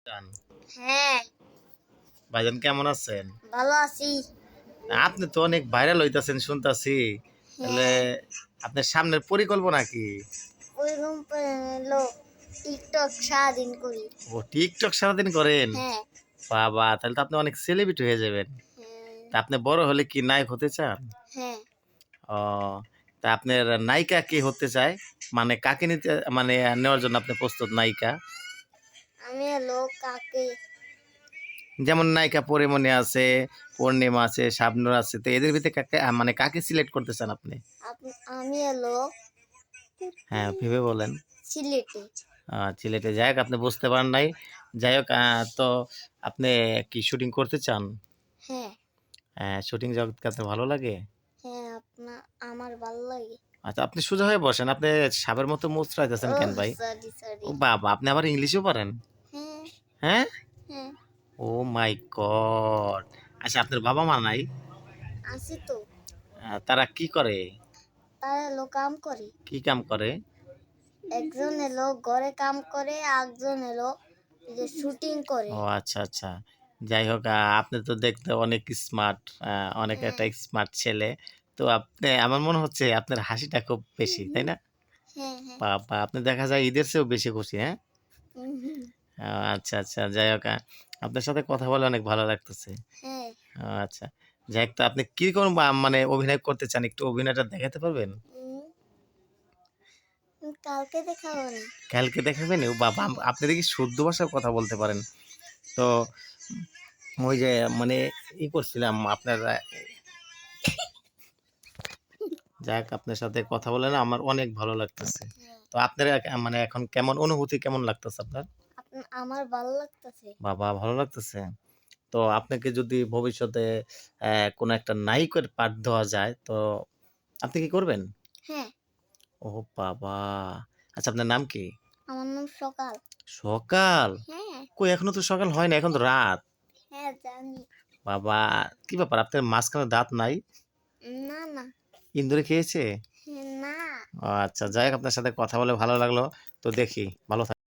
জান, হ্যাঁ, ভাইজান কেমন আছেন? ভালো আছি। আপনি তো অনেক ভাইরাল হইতাছেন শুনতাছি। তাহলে হ্যাঁ, আপনার সামনের পরিকল্পনা কি? ওইরকম লোক টিকটক সারাদিন করি। ও টিকটক সারাদিন করেন? হ্যাঁ, বাবা! তাহলে তো আপনি অনেক সেলিব্রিটি হয়ে যাবেন। হ্যাঁ, তা আপনি বড় হলে কি নায়ক হতে চান? হ্যাঁ, ও তা আপনার নায়িকা কে হতে চায়? মানে কাকে নিতে মানে নেওয়ার জন্য আপনি প্রস্তুত নায়িকা? আমি হলো কাকে যেমন নায়িকা পরিমণি আছে, পূর্ণিমা আছে, শাবনূর আছে। তো এদের ভিতরে কাকে মানে কাকে সিলেক্ট করতে চান আপনি? আমি হলো হ্যাঁ, ভেবে বলেন। সিলেটে। সিলেটে যাই হোক আপনি বুঝতে পারেন নাই। যাই হোক তো আপনি কি শুটিং করতে চান? হ্যাঁ, শুটিং জগৎ কি আপনার ভালো লাগে? হ্যাঁ, আমার ভালো লাগে। আচ্ছা আপনি সোজা হয়ে বসেন। আপনি সাপের মতো মুচড়াইতেছেন ও কেন ভাই? সরি ও সরি। বাবা! আপনি আবার ইংলিশও পারেন? হ্যাঁ, হ্যাঁ? হ্যাঁ, ওহ মাই গড! আচ্ছা আপনার বাবা-মা নাই? আছি তো। তারা কি করে? তারা হলো কাম করে। কি কাম করে? একজন এলো ঘরে কাম করে, একজন এলো এই যে শুটিং করে। ও আচ্ছা, আচ্ছা। যাই হোক আপনি তো দেখতে অনেক স্মার্ট, অনেক হ্যাঁ, একটা স্মার্ট ছেলে। তো আপনি আমার মনে হচ্ছে আপনার হাসিটা খুব বেশি, তাই না? হ্যাঁ, হ্যাঁ, বাবা! আপনি দেখা যায় ঈদের চেয়েও বেশি খুশি, হ্যাঁ? হুম, আচ্ছা, আচ্ছা। যাই হোক আপনার সাথে কথা বলে অনেক ভালো লাগতেছে। হ্যাঁ, আচ্ছা। যাই হোক তো আপনি কিরকম মানে অভিনয় করতে চান? একটু অভিনয়টা দেখাতে পারবেন? উম, কালকে দেখাবো না। কালকে দেখাবেন? ও বাবা! আপনি দেখি শুদ্ধ ভাষায় কথা বলতে পারেন। তো ওই যে মানে করছিলাম আপনার যাক আপনার সাথে কথা বলে না আমার অনেক ভালো লাগতেছে। হ্যাঁ, তো আপনার মানে এখন কেমন অনুভূতি কেমন লাগতেছে আপনার? আমার ভালো লাগতেছে। বাবা! ভালো লাগতেছে? তো আপনাকে যদি ভবিষ্যতে কোনো একটা নায়িকার পার্ট দেওয়া যায়, তো আপনি কি করবেন? হ্যাঁ, ও বাবা! আচ্ছা আপনার নাম কি? আমার নাম সকাল। সকাল? হ্যাঁ, কই এখনো তো সকাল হয় না, এখন তো রাত। হ্যাঁ জানি। বাবা! কি ব্যাপার আপনার মাঝখানে দাঁত নাই? না, না, ইন্দুরে খেয়েছে? না। ও আচ্ছা যাই হোক আপনার সাথে কথা বলে ভালো লাগলো। তো দেখি ভালো